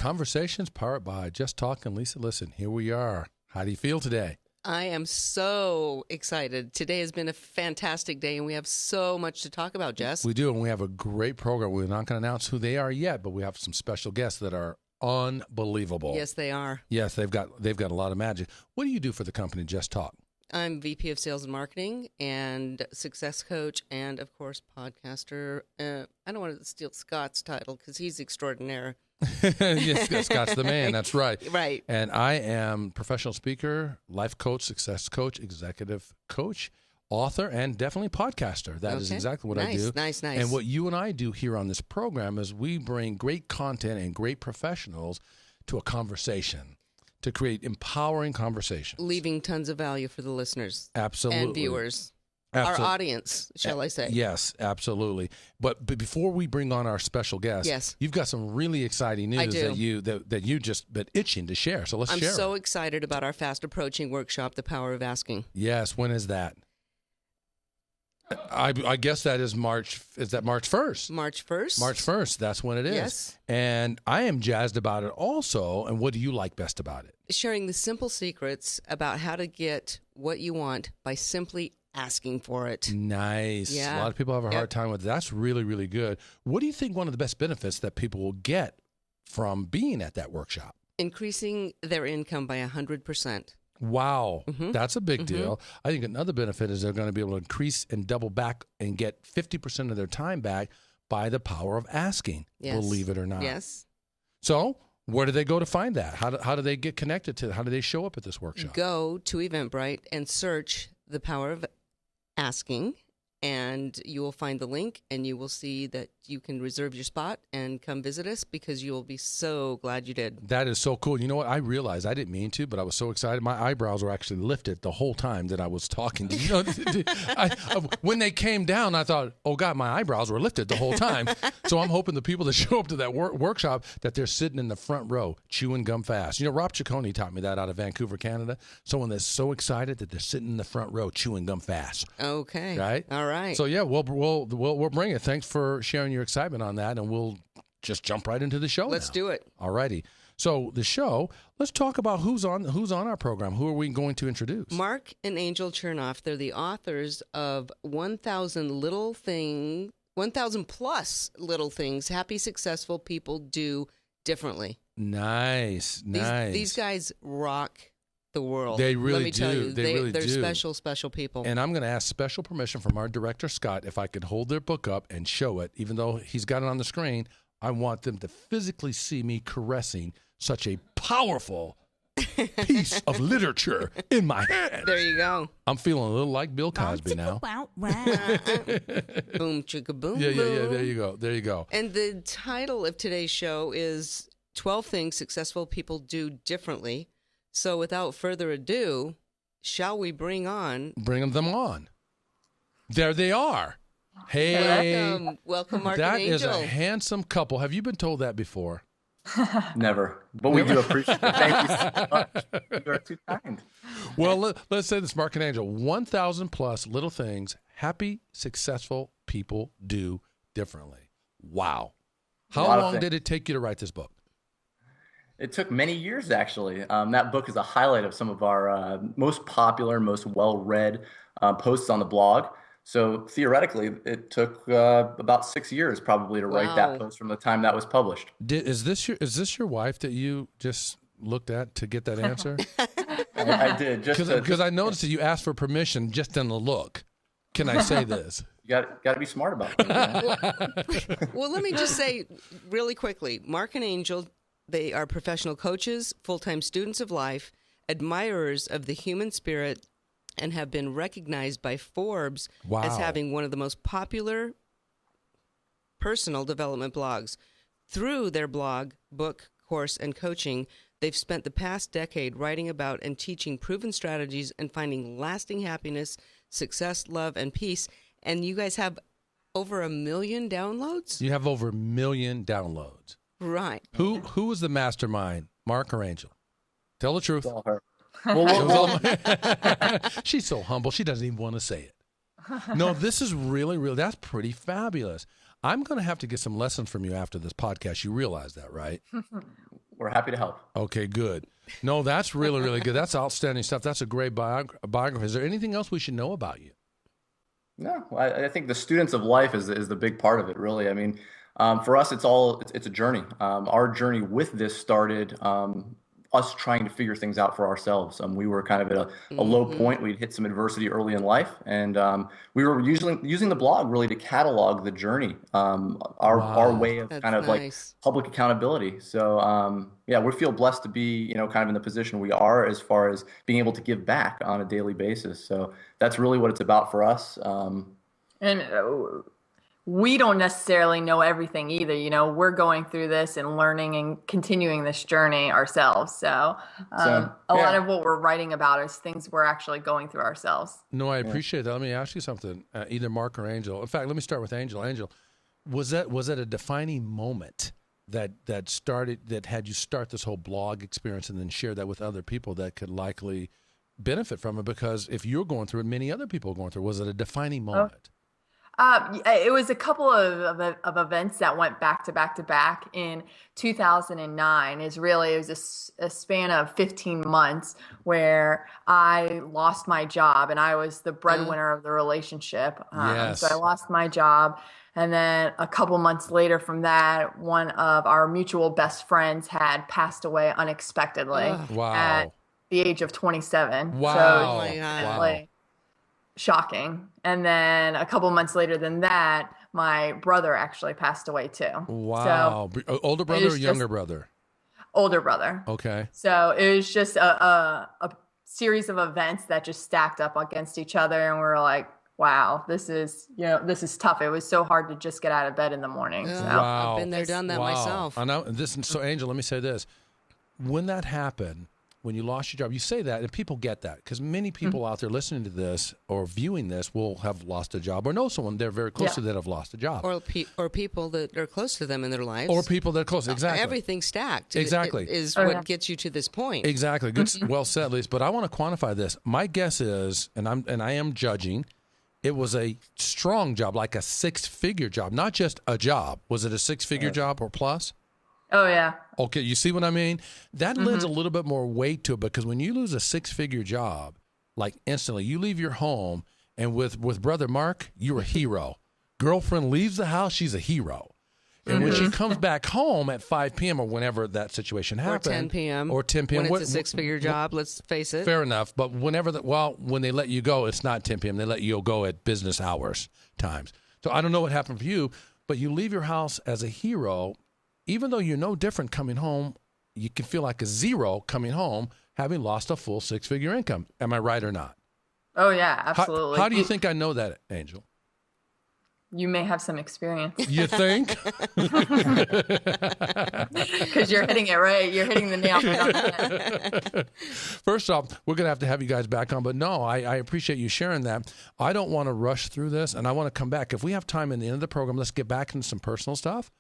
Conversations powered by Just Talk and Lisa Listen. Here we are. How do you feel today? I am so excited. Today has been a fantastic day, and we have so much to talk about, Jess. We do, and we have a great program. We're not going to announce who they are yet, but we have some special guests that are unbelievable. Yes, they are. Yes, they've got a lot of magic. What do you do for the company Just Talk? I'm VP of Sales and Marketing and Success Coach and, of course, podcaster. I don't want to steal Scott's title because he's extraordinaire. Yes, Scott's the man. That's right. Right. And I am professional speaker, life coach, success coach, executive coach, author, and definitely podcaster. That is exactly what I do. Nice. And what you and I do here on this program is we bring great content and great professionals to a conversation to create empowering conversations. Leaving tons of value for the listeners. Absolutely. And viewers. Absolutely. Our audience, shall I say. Yes, absolutely. But before we bring on our special guest, yes, you've got some really exciting news that you just been itching to share. So let's share. I'm so excited about our fast approaching workshop, The Power of Asking. Yes, when is that? I guess that is March. Is that March 1st? March 1st. March 1st. That's when it is. Yes. And I am jazzed about it also. And what do you like best about it? Sharing the simple secrets about how to get what you want by simply asking for it. Nice. Yeah. A lot of people have a hard time with it. That's really, really good. What do you think one of the best benefits that people will get from being at that workshop? Increasing their income by 100%. Wow. Mm-hmm. That's a big deal. I think another benefit is they're going to be able to increase and double back and get 50% of their time back by the power of asking, believe it or not. Yes. So where do they go to find that? How do they get connected to it? How do they show up at this workshop? Go to Eventbrite and search The Power of Asking, and you will find the link, and you will see that you can reserve your spot and come visit us because you will be so glad you did. That is so cool. You know what? I realized I didn't mean to, but I was so excited. My eyebrows were actually lifted the whole time that I was talking. Did you know, when they came down, I thought, oh, God, my eyebrows were lifted the whole time. So I'm hoping the people that show up to that workshop, that they're sitting in the front row chewing gum fast. You know, Rob Ciccone taught me that out of Vancouver, Canada. Someone that's so excited that they're sitting in the front row chewing gum fast. Okay. Right? All right. So, yeah, we'll bring it. Thanks for sharing your excitement on that, and we'll just jump right into the show. Let's do it. All righty. So the show, let's talk about who's on our program. Who are we going to introduce? Marc and Angel Chernoff. They're the authors of 1,000 plus little things happy, successful people do differently. Nice. These guys rock the world. They really Let me tell you, they're special people. And I'm going to ask special permission from our director, Scott, if I could hold their book up and show it. Even though he's got it on the screen, I want them to physically see me caressing such a powerful piece of literature in my hand. There you go. I'm feeling a little like Bill Cosby now. Boom, chicka, boom, yeah. boom. There you go. And the title of today's show is 12 Things Successful People Do Differently. So without further ado, shall we bring them on? There they are. Hey. Welcome, Marc and Angel. That is a handsome couple. Have you been told that before? Never. But we do appreciate it. Thank you so much. You are too kind. Well, let's say this, Marc and Angel. 1,000 plus little things happy, successful people do differently. Wow. How long did it take you to write this book? It took many years, actually. That book is a highlight of some of our most popular, most well-read posts on the blog. So theoretically, it took about 6 years probably to write that post from the time that was published. Is this your wife that you just looked at to get that answer? I did. Because I noticed that you asked for permission just in the look. Can I say this? You got to be smart about it. Well, let me just say really quickly, Marc and Angel, they are professional coaches, full-time students of life, admirers of the human spirit, and have been recognized by Forbes as having one of the most popular personal development blogs. Through their blog, book, course, and coaching, they've spent the past decade writing about and teaching proven strategies and finding lasting happiness, success, love, and peace. And you guys have over 1 million downloads? You have over 1 million downloads. Right. Who is the mastermind, Marc or Angel? Tell the truth. It's all her. She's so humble. She doesn't even want to say it. No, this is really, that's pretty fabulous. I'm going to have to get some lessons from you after this podcast. You realize that, right? We're happy to help. Okay, good. No, that's really, really good. That's outstanding stuff. That's a great biography. Is there anything else we should know about you? No, I think the students of life is the big part of it, really. I mean, for us, it's a journey. Our journey with this started us trying to figure things out for ourselves. We were kind of at a low point. We'd hit some adversity early in life, and we were usually using the blog really to catalog the journey, our way of That's kind of like nice. public accountability. So yeah, we feel blessed to be kind of in the position we are as far as being able to give back on a daily basis. So that's really what it's about for us. And we don't necessarily know everything either. We're going through this and learning and continuing this journey ourselves. So a lot of what we're writing about is things we're actually going through ourselves. No, I appreciate that. Let me ask you something, either Mark or Angel. In fact, let me start with Angel. Angel, was that a defining moment that had you start this whole blog experience and then share that with other people that could likely benefit from it? Because if you're going through it, many other people are going through it. Was it a defining moment? It was a couple of events that went back to back to back in 2009. It was a span of 15 months where I lost my job, and I was the breadwinner of the relationship. Yes. So I lost my job. And then a couple months later from that, one of our mutual best friends had passed away unexpectedly at the age of 27. Wow. So Oh my God. like shocking. And then a couple months later than that, my brother actually passed away too. Wow. So older brother or younger brother? Older brother. Okay. So it was just a series of events that just stacked up against each other, and we were like, wow, this is tough. It was so hard to just get out of bed in the morning. Yeah. So. Wow. I've been there, done that myself. I know this. So, Angel, let me say this: when that happened, when you lost your job, you say that, and people get that because many people out there listening to this or viewing this will have lost a job or know someone they're very close to that have lost a job, or people that are close to them in their lives, or people that are close. Exactly, everything stacked. Exactly is what gets you to this point. Exactly. Good. Well said, Lisa. But I want to quantify this. My guess is, and I am judging. It was a strong job, like a 6-figure job, not just a job. Was it a 6-figure job or plus? Oh, yeah. Okay, you see what I mean? That lends a little bit more weight to it because when you lose a 6-figure job, like instantly, you leave your home, and with Brother Mark, you're a hero. Girlfriend leaves the house, she's a hero. And when she comes back home at 5 p.m. or whenever that situation happened. Or 10 p.m. Or 10 p.m. When it's a 6-figure job, let's face it. Fair enough. But whenever when they let you go, it's not 10 p.m. They let you go at business hours times. So I don't know what happened for you, but you leave your house as a hero. Even though you're no different coming home, you can feel like a zero coming home, having lost a full 6-figure income. Am I right or not? Oh, yeah, absolutely. How do you think I know that, Angel? You may have some experience. You think? Because you're hitting it right. You're hitting the nail on the head. First off, we're going to have you guys back on. But no, I appreciate you sharing that. I don't want to rush through this, and I want to come back. If we have time in the end of the program, let's get back into some personal stuff.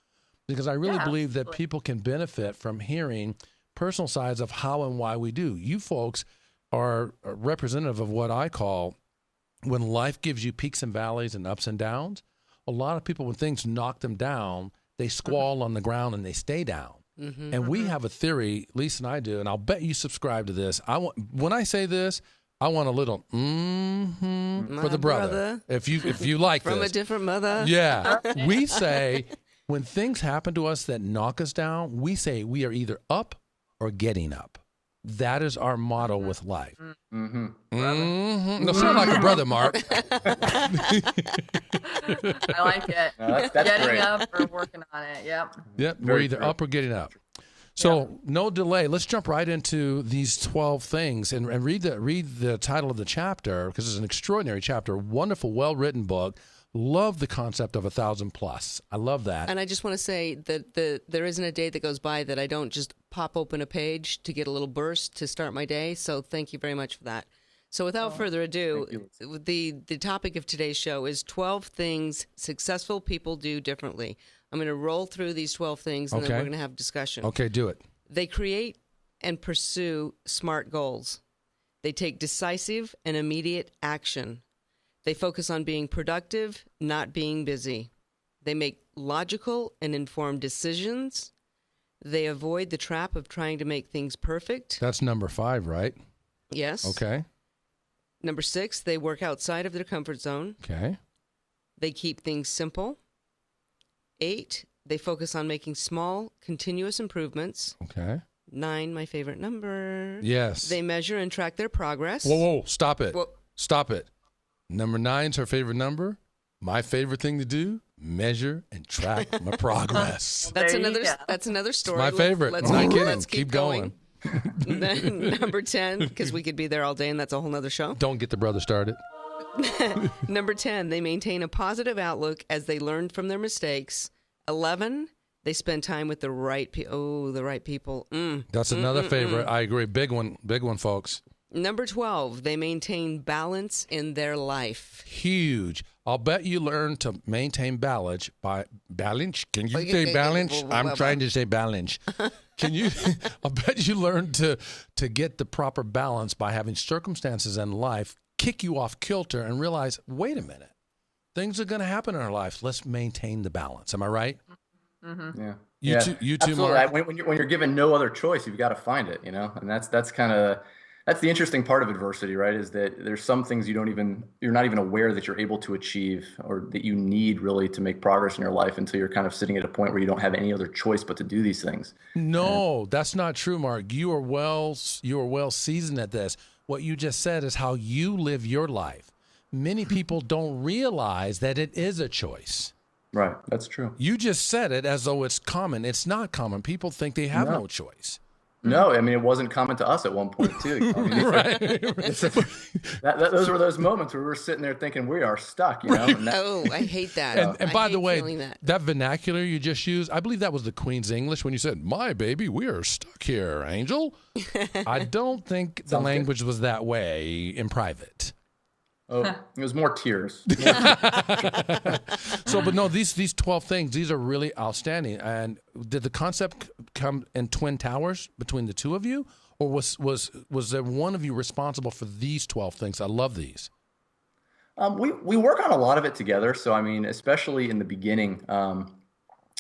Because I really believe that people can benefit from hearing personal sides of how and why we do. You folks are representative of what I call when life gives you peaks and valleys and ups and downs. A lot of people, when things knock them down, they squall on the ground and they stay down. And we have a theory, Lisa and I do, and I'll bet you subscribe to this. When I say this, I want a little for the brother. If you like From this. a different mother. Yeah. We say when things happen to us that knock us down, we say we are either up or getting up. That is our motto with life. No, sound like a brother, Mark. I like it. That's Getting great. up or working on it. Yep. Yep, we're Very either true. up or getting up. So no delay. Let's jump right into these 12 things and read the title of the chapter because it's an extraordinary chapter. Wonderful, well-written book. Love the concept of 1,000+. I love that. And I just want to say that there isn't a day that goes by that I don't just pop open a page to get a little burst to start my day. So thank you very much for that. So without further ado, the topic of today's show is 12 things successful people do differently. I'm going to roll through these 12 things and then we're going to have discussion. Okay, do it. They create and pursue smart goals. They take decisive and immediate action. They focus on being productive, not being busy. They make logical and informed decisions. They avoid the trap of trying to make things perfect. That's number 5, right? Yes. Okay. Number 6, they work outside of their comfort zone. Okay. They keep things simple. 8, they focus on making small, continuous improvements. Okay. 9, my favorite number. Yes. They measure and track their progress. Whoa, stop it. Well, Stop it. Number 9's her favorite number. My favorite thing to do, measure and track my progress. That's There you another. go. That's another story. My favorite. Let's, Not kidding. let's Keep going. Then number 10, because we could be there all day, and that's a whole nother show. Don't get the brother started. Number 10, they maintain a positive outlook as they learn from their mistakes. 11, they spend time with the right people. Oh, the right people. That's another favorite. I agree. Big one, folks. Number 12, they maintain balance in their life. Huge. I'll bet you learn to maintain balance by balance. Can you say balance? I'm trying to say balance. Can you? I'll bet you learn to get the proper balance by having circumstances in life kick you off kilter and realize, wait a minute, things are going to happen in our life. Let's maintain the balance. Am I right? Mm-hmm. Yeah. You too, Absolutely. Mark. When you're given no other choice, you've got to find it, and that's kind of. That's the interesting part of adversity, right? Is that there's some things you're not even aware that you're able to achieve or that you need really to make progress in your life until you're kind of sitting at a point where you don't have any other choice but to do these things. No, that's not true, Mark. You are well seasoned at this. What you just said is how you live your life. Many people don't realize that it is a choice. Right. That's true. You just said it as though it's common. It's not common. People think they have no choice. No, I mean, it wasn't common to us at one point, too. I mean, those were those moments where we were sitting there thinking we are stuck, Oh, I hate that. And by the way, that vernacular you just used, I believe that was the Queen's English when you said, my baby, we are stuck here, Angel. I don't think the language was that way in private. Oh, it was more tears. So, but no, these 12 things, these are really outstanding. And did the concept come in twin towers between the two of you? Or was there one of you responsible for these 12 things? I love these. We work on a lot of it together. So, I mean, especially in the beginning,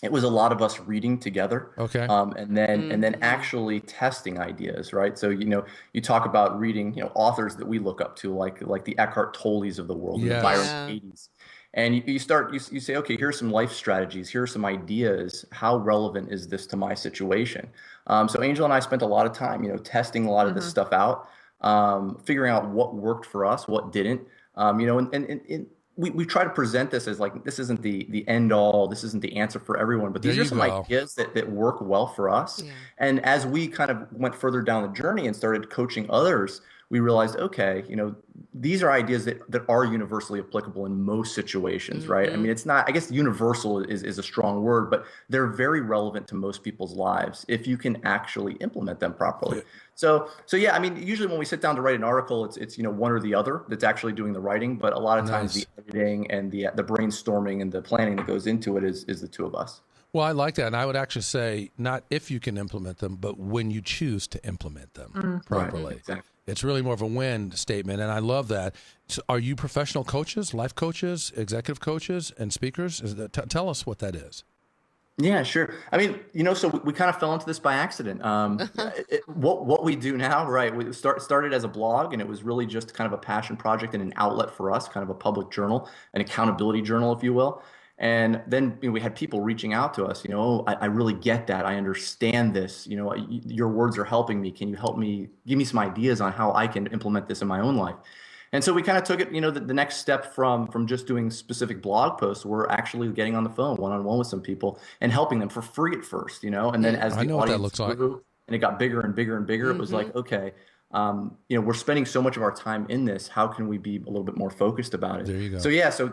it was a lot of us reading together, okay, and then actually testing ideas, right? So you talk about reading, authors that we look up to, like the Eckhart Tolles of the world, yes, the Byron Katie's, and you say, okay, here's some life strategies, here's some ideas. How relevant is this to my situation? So Angel and I spent a lot of time, testing a lot of this stuff out, figuring out what worked for us, what didn't, and we try to present this as like, this isn't the end all, this isn't the answer for everyone, but these are some ideas that work well for us. Yeah. And as we kind of went further down the journey and started coaching others, we realized, okay, these are ideas that are universally applicable in most situations, right? I mean, it's not, I guess universal is a strong word, but they're very relevant to most people's lives if you can actually implement them properly. So yeah, I mean, usually when we sit down to write an article, it's one or the other that's actually doing the writing, but a lot of times the editing and the brainstorming and the planning that goes into it is the two of us. Well, I like that. And I would actually say not if you can implement them, but when you choose to implement them properly. Right, exactly. It's really more of a win statement, and I love that. So are you professional coaches, life coaches, executive coaches, and speakers? Tell us what that is. Yeah, sure. I mean, so we kind of fell into this by accident. What we do now, right? We started as a blog, and it was really just kind of a passion project and an outlet for us, kind of a public journal, an accountability journal, if you will. And then we had people reaching out to us, I really get that. I understand this. Your words are helping me. Can you help me? Give me some ideas on how I can implement this in my own life. And so we kind of took it, the next step from just doing specific blog posts, we're actually getting on the phone one-on-one with some people and helping them for free at first, and then as the audience grew and it got bigger and bigger and bigger, it was like, okay, we're spending so much of our time in this. How can we be a little bit more focused about it? There you go. So yeah, so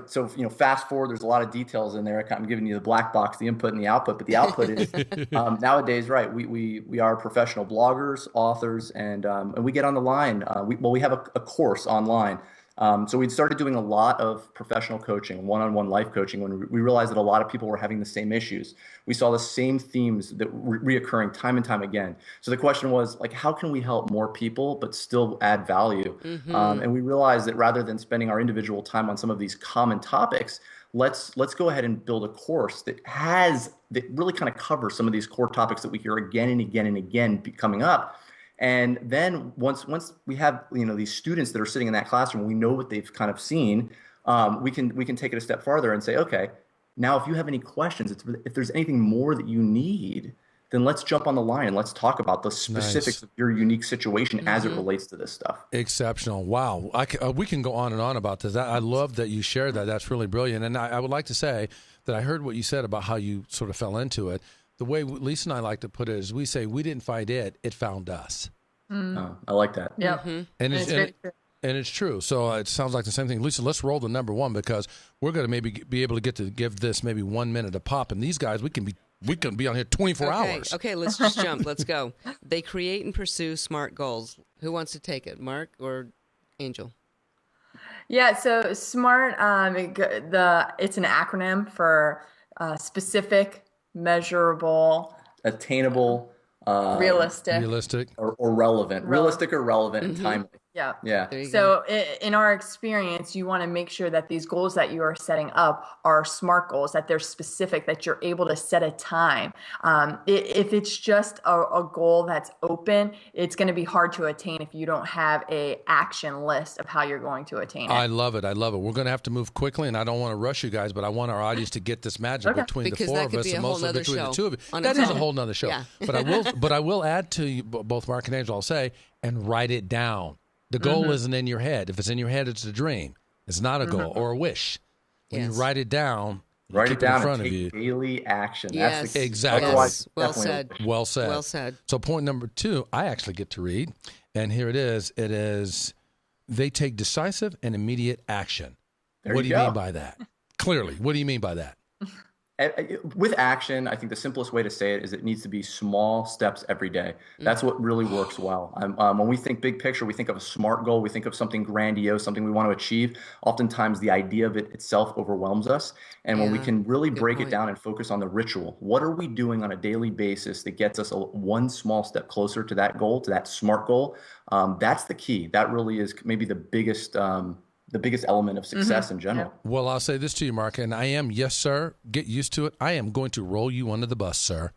fast forward. There's a lot of details in there. I'm giving you the black box, the input and the output. But the output is nowadays, right? We are professional bloggers, authors, and we get on the line. We have a course online So we started doing a lot of professional coaching, one-on-one life coaching, when we realized that a lot of people were having the same issues. We saw the same themes that were reoccurring time and time again. So the question was, like, how can we help more people but still add value? And we realized that rather than spending our individual time on some of these common topics, let's go ahead and build a course that really kind of covers some of these core topics that we hear again and again and again coming up. And then once we have these students that are sitting in that classroom, we know what they've kind of seen. We can take it a step farther and say, okay, now if you have any questions, if there's anything more that you need, then let's jump on the line and let's talk about the specifics of your unique situation as it relates to this stuff. Exceptional. Wow. We can go on and on about this. I love that you shared that. That's really brilliant. And I would like to say that I heard what you said about how you sort of fell into it. The way Lisa and I like to put it is we say we didn't find it, it found us. Oh, I like that. Yeah. And it's true. So it sounds like the same thing. Lisa, let's roll the number one, because we're going to maybe be able to give this maybe 1 minute a pop. And these guys, we can be on here 24 hours. Okay, let's just jump. Let's go. They create and pursue SMART goals. Who wants to take it, Mark or Angel? Yeah, so SMART, it's an acronym for specific, measurable, attainable, realistic, or relevant. Realistic or relevant and timely. Yeah. Yeah. So in our experience, you want to make sure that these goals that you are setting up are SMART goals, that they're specific, that you're able to set a time. If it's just a goal that's open, it's going to be hard to attain if you don't have a action list of how you're going to attain it. I love it. We're going to have to move quickly, and I don't want to rush you guys, but I want our audience to get this magic between the four of us and mostly between the two of you. That is a whole nother show. Yeah. But I will add to you, both Mark and Angel, I'll say, and write it down. The goal isn't in your head. If it's in your head, it's a dream. It's not a goal or a wish. When you write it down, write it down in front and of you. take daily action. Yes. Exactly. Yes. Well said. Well said. Well said. So point number 2, I actually get to read, and here it is. It is, they take decisive and immediate action. What do you mean by that? Clearly, what do you mean by that? With action, I think the simplest way to say it is it needs to be small steps every day. That's what really works well. When we think big picture, we think of a SMART goal, we think of something grandiose, something we want to achieve. Oftentimes, the idea of it itself overwhelms us. And when we can really break it down and focus on the ritual, what are we doing on a daily basis that gets us one small step closer to that goal, to that SMART goal? That's the key. That really is maybe the biggest element of success in general. Well, I'll say this to you, Mark, and I am, yes, sir, get used to it. I am going to roll you under the bus, sir.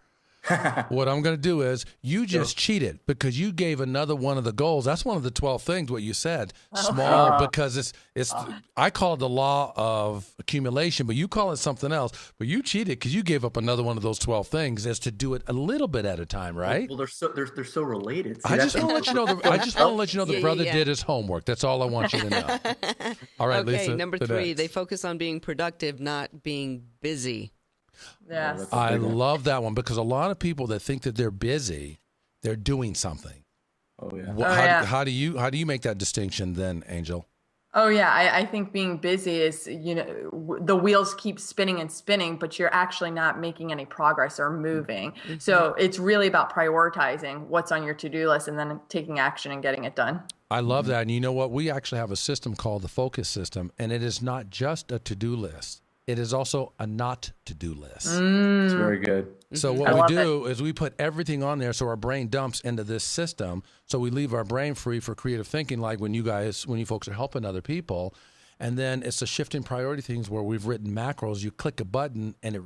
What I'm going to do is you just cheated because you gave another one of the goals. That's one of the 12 things, what you said. Small, because it's I call it the law of accumulation, but you call it something else. But you cheated because you gave up another one of those 12 things as to do it a little bit at a time, right? Well, they're so related. See, I just want to let you know the brother did his homework. That's all I want you to know. All right, okay, Lisa. number 3, they focus on being productive, not being busy. Yes. I love that one, because a lot of people that think that they're busy, they're doing something. Oh yeah. How do you make that distinction then, Angel? Oh yeah, I think being busy is, the wheels keep spinning and spinning, but you're actually not making any progress or moving. So it's really about prioritizing what's on your to-do list and then taking action and getting it done. I love that. And you know what? We actually have a system called the focus system, and it is not just a to-do list. It is also a not to-do list. It's very good. So what we do is we put everything on there so our brain dumps into this system. So we leave our brain free for creative thinking, like when you folks are helping other people. And then it's a shift in priority things where we've written macros. You click a button and it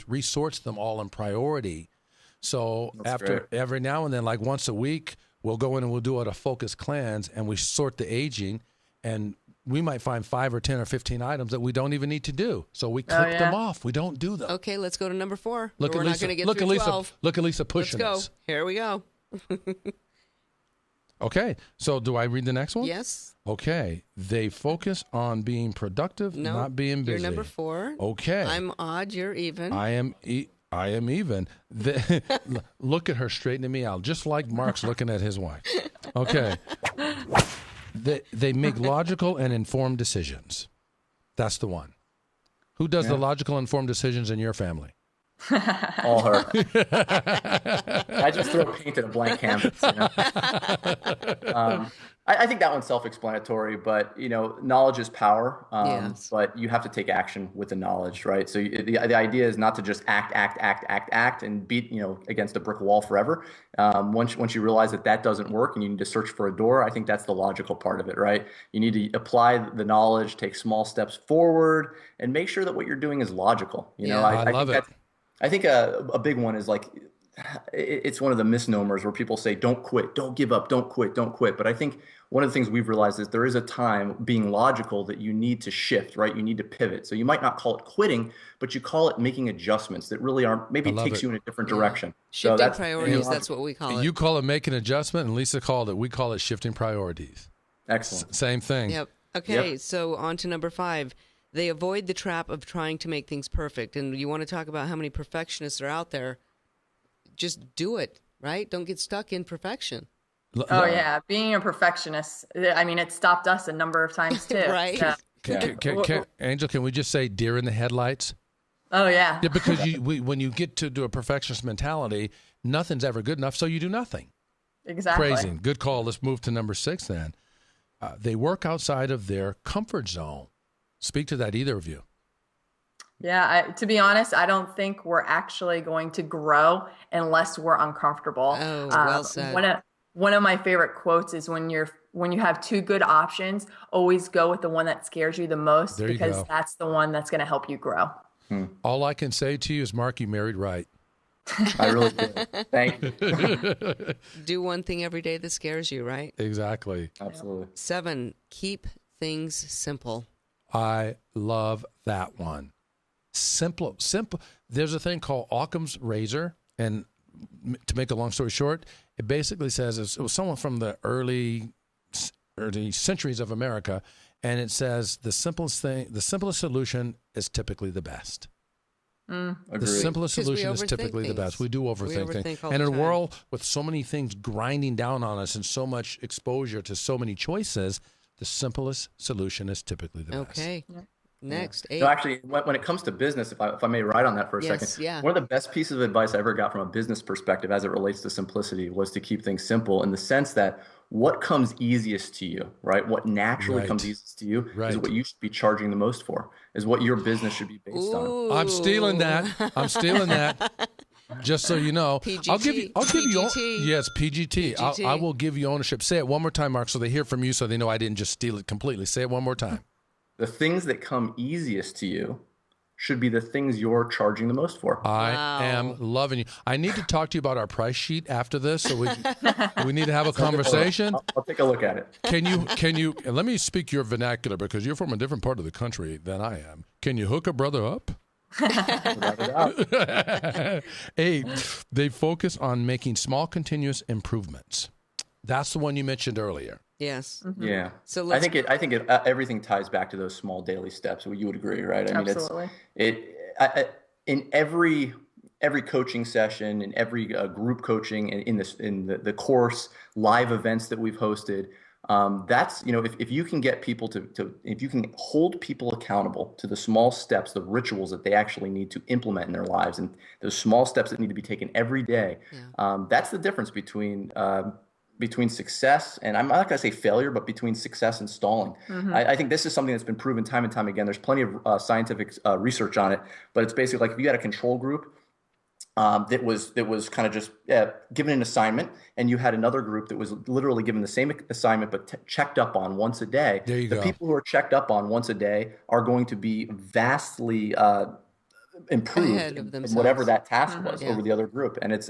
resorts them all in priority. So every now and then, like once a week, we'll go in and we'll do a focus cleanse, and we sort the aging, and we might find 5 or 10 or 15 items that we don't even need to do. So we click them off. We don't do them. Okay, let's go to number 4. Look at Lisa. Look at Lisa. Look at Lisa pushing us. Let's go. Here we go. Okay, so do I read the next one? Yes. Okay, they focus on being productive, not being busy. You're number 4. Okay. I'm odd. You're even. I am even. Look at her straightening me out, just like Mark's looking at his wife. Okay. They make logical and informed decisions. That's the one. Who does the logical, informed decisions in your family? All her. I just throw paint at a blank canvas. You know? I think that one's self-explanatory, but knowledge is power. Yes. But you have to take action with the knowledge, right? So the idea is not to just act, and beat against a brick wall forever. Once you realize that doesn't work, and you need to search for a door, I think that's the logical part of it, right? You need to apply the knowledge, take small steps forward, and make sure that what you're doing is logical. I love it. I think a big one is like, it's one of the misnomers where people say, don't quit, don't give up, don't quit. But I think one of the things we've realized is there is a time, being logical, that you need to shift, right? You need to pivot. So you might not call it quitting, but you call it making adjustments that really maybe takes you in a different direction. Shifting so priorities, that's what we call it. You call it making adjustment, and Lisa we call it shifting priorities. Excellent. Same thing. Yep. Okay, so on to number 5. They avoid the trap of trying to make things perfect. And you want to talk about how many perfectionists are out there. Just do it, right? Don't get stuck in perfection. Oh, yeah. Being a perfectionist, I mean, it stopped us a number of times, too. Right? Angel, can we just say deer in the headlights? Oh, yeah. Yeah, because when you get to do a perfectionist mentality, nothing's ever good enough, so you do nothing. Exactly. Crazy. Good call. Let's move to number 6 then. They work outside of their comfort zone. Speak to that, either of you. Yeah, to be honest, I don't think we're actually going to grow unless we're uncomfortable. Oh, well said. One of my favorite quotes is when you have 2 good options, always go with the one that scares you the most, because that's the one that's going to help you grow. All I can say to you is, Mark, you married right. I really do. Thank you. Do one thing every day that scares you, right? Exactly. Absolutely. 7, keep things simple. I love that one. Simple. There's a thing called Occam's razor, and to make a long story short, it basically says it was someone from the early centuries of America, and it says the simplest solution is typically the best. The simplest solution is typically the best. We do overthink things. And in a world with so many things grinding down on us and so much exposure to so many choices, the simplest solution is typically the best. Okay. Next, 8. No, actually, when it comes to business, if I may write on that for a second, one of the best pieces of advice I ever got from a business perspective as it relates to simplicity was to keep things simple, in the sense that what comes easiest to you, right? What naturally comes easiest to you is what you should be charging the most for, is what your business should be based on. I'm stealing that. Just so you know, PGT. I'll give you PGT. Yes, PGT. PGT. I will give you ownership. Say it one more time, Mark, so they hear from you, so they know I didn't just steal it completely. Say it one more time. The things that come easiest to you should be the things you're charging the most for. I am loving you. I need to talk to you about our price sheet after this, so we need to have a conversation. I'll take a look at it. Can you? And let me speak your vernacular, because you're from a different part of the country than I am. Can you hook a brother up? 8, they focus on making small, continuous improvements. That's the one you mentioned earlier. Yes. Mm-hmm. Yeah. So I think everything ties back to those small daily steps. You would agree, right? I mean, Absolutely. In every coaching session, in every group coaching, in the course, live events that we've hosted, that's, if you can get people if you can hold people accountable to the small steps, the rituals that they actually need to implement in their lives, and those small steps that need to be taken every day, that's the difference between success and, I'm not going to say failure, but between success and stalling. Mm-hmm. I think this is something that's been proven time and time again. There's plenty of scientific research on it, but it's basically like if you had a control group that was kind of just given an assignment, and you had another group that was literally given the same assignment but checked up on once a day. There you go. The people who are checked up on once a day are going to be vastly improved in whatever that task was over the other group, and it's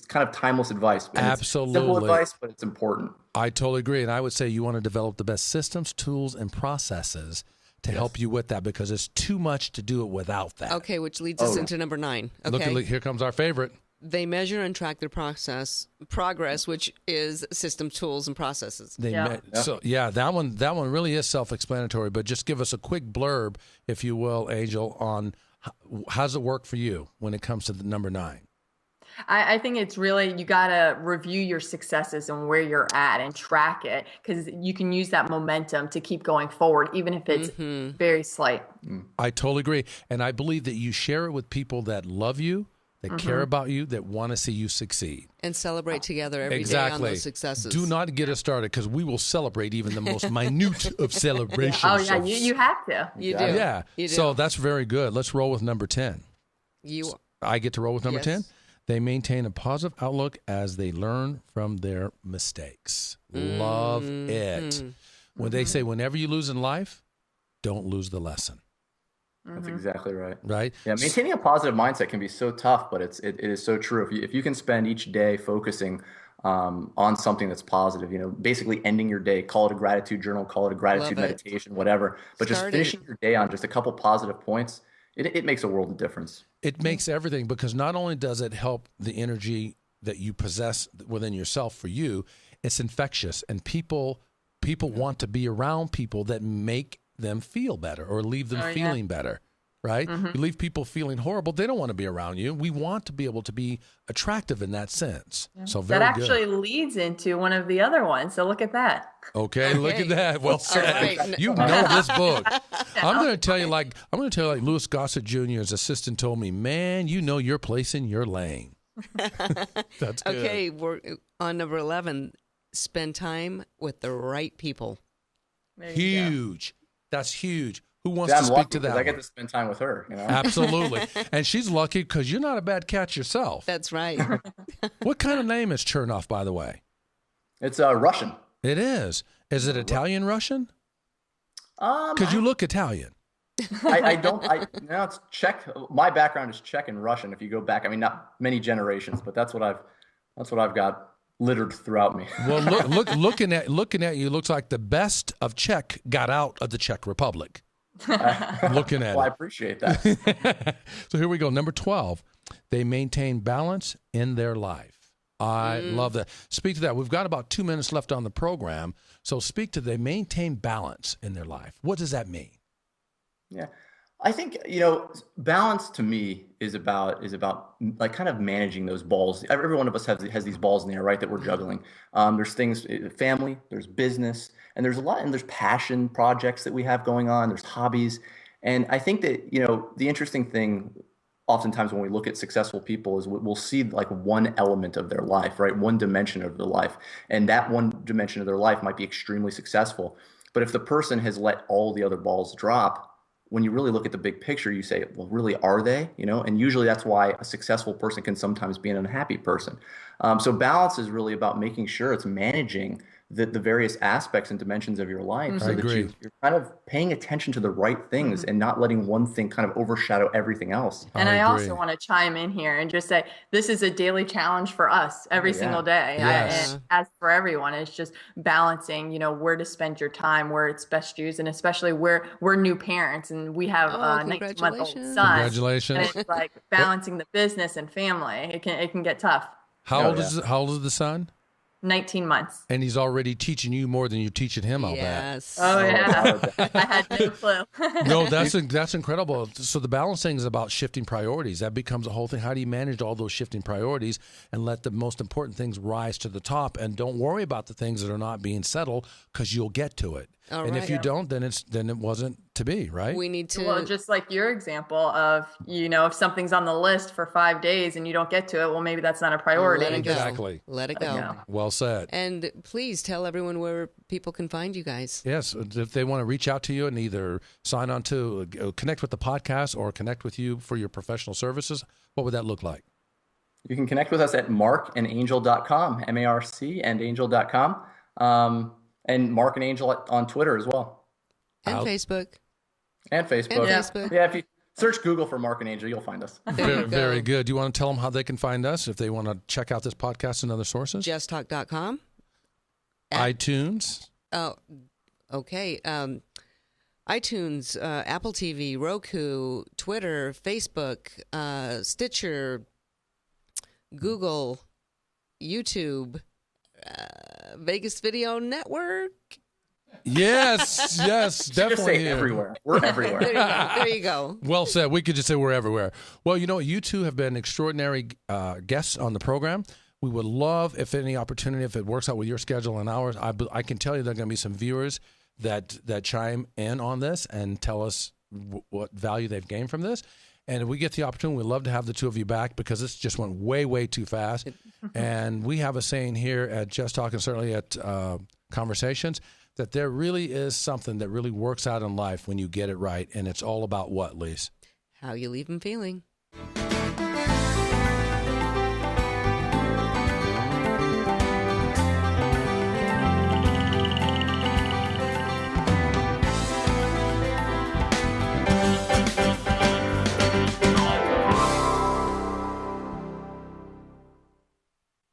kind of timeless advice. Absolutely. It's simple advice, but it's important. I totally agree. And I would say you want to develop the best systems, tools, and processes to help you with that, because it's too much to do it without that. Okay, which leads us into number 9. Okay. Look, here comes our favorite. They measure and track their progress, which is system, tools, and processes. So that one really is self-explanatory, but just give us a quick blurb, if you will, Angel, on how does it work for you when it comes to the number 9? I think it's really, you got to review your successes and where you're at and track it, because you can use that momentum to keep going forward, even if it's very slight. I totally agree. And I believe that you share it with people that love you, that care about you, that want to see you succeed. And celebrate together every day on those successes. Do not get us started, because we will celebrate even the most minute of celebrations. Oh, yeah, you have to. You do. Yeah. You do. So that's very good. Let's roll with number 10. I get to roll with number 10? They maintain a positive outlook as they learn from their mistakes. Love it. When they say, whenever you lose in life, don't lose the lesson. That's exactly right. Right? Yeah, maintaining a positive mindset can be so tough, but it is so true. If you can spend each day focusing on something that's positive, basically ending your day, call it a gratitude journal, call it a gratitude meditation, whatever, but just finishing your day on just a couple positive points, it makes a world of difference. It makes everything, because not only does it help the energy that you possess within yourself for you, it's infectious, and people want to be around people that make them feel better or leave them feeling better, right? You leave people feeling horrible, they don't want to be around you. We want to be able to be attractive in that sense. So very that actually leads into one of the other ones. So look at that. Okay, look at that. Well said. Right. You know this book. I'm going to tell you like Louis Gossett Jr.'s assistant told me, man, you know your place in your lane. That's good. Okay, we're on number 11. Spend time with the right people. Huge. That's huge. Who wants to speak to that? I get to spend time with her. Absolutely. And she's lucky because you're not a bad catch yourself. That's right. What kind of name is Chernoff, by the way? It's Russian. It is. Is it Italian Russian? Because you look Italian. No, it's Czech. My background is Czech and Russian. If you go back, not many generations, but that's what I've got littered throughout me. Well, looking at you, looks like the best of Czech got out of the Czech Republic. Looking at I appreciate that. So here we go. Number 12, they maintain balance in their life. I love that. Speak to that. We've got about 2 minutes left on the program. So speak to they maintain balance in their life. What does that mean? Yeah. I think, balance to me is about like kind of managing those balls. Every one of us has these balls in the air, right, that we're juggling. There's things, family, there's business, and there's passion projects that we have going on. There's hobbies. And I think that, the interesting thing oftentimes when we look at successful people is we'll see like one element of their life, right? One dimension of their life. And that one dimension of their life might be extremely successful. But if the person has let all the other balls drop, when you really look at the big picture, you say, well, really, are they? And usually that's why a successful person can sometimes be an unhappy person. So balance is really about making sure it's managing the various aspects and dimensions of your life, so that you're kind of paying attention to the right things and not letting one thing kind of overshadow everything else. And I also want to chime in here and just say, this is a daily challenge for us every single day. Yes. And as for everyone, it's just balancing, where to spend your time, where it's best used, and especially we're new parents and we have a 19-month-old son. Congratulations. And it's like balancing the business and family. It can get tough. How old is the son? 19 months. And he's already teaching you more than you're teaching him, I'll bet. Yes. Oh, yeah. I had no clue. No, that's incredible. So the balancing is about shifting priorities. That becomes a whole thing. How do you manage all those shifting priorities and let the most important things rise to the top, and don't worry about the things that are not being settled, because you'll get to it. If you don't, then it wasn't to be, right? We need to. Well, just like your example of, if something's on the list for 5 days and you don't get to it, well, maybe that's not a priority. Let it go. Exactly. Let it go. Well said. And please tell everyone where people can find you guys. Yes, if they want to reach out to you and either sign on to connect with the podcast or connect with you for your professional services, what would that look like? You can connect with us at marcandangel.com, MARC and angel.com. And Marc and Angel on Twitter as well. And Facebook. And Facebook. Yeah, if you search Google for Marc and Angel, you'll find us. Very good. Do you want to tell them how they can find us if they want to check out this podcast and other sources? JustTalk.com. iTunes. Oh, okay. iTunes, Apple TV, Roku, Twitter, Facebook, Stitcher, Google, YouTube, Vegas Video Network. Yes, Just definitely. say everywhere. We're everywhere. There you go. Well said. We could just say we're everywhere. Well, you two have been extraordinary guests on the program. We would love, if any opportunity, if it works out with your schedule and ours, I can tell you there are going to be some viewers that chime in on this and tell us what value they've gained from this. And if we get the opportunity, we'd love to have the two of you back because this just went way, way too fast. And we have a saying here at Just Talk and certainly at Conversations that there really is something that really works out in life when you get it right. And it's all about what, Lise? How you leave them feeling.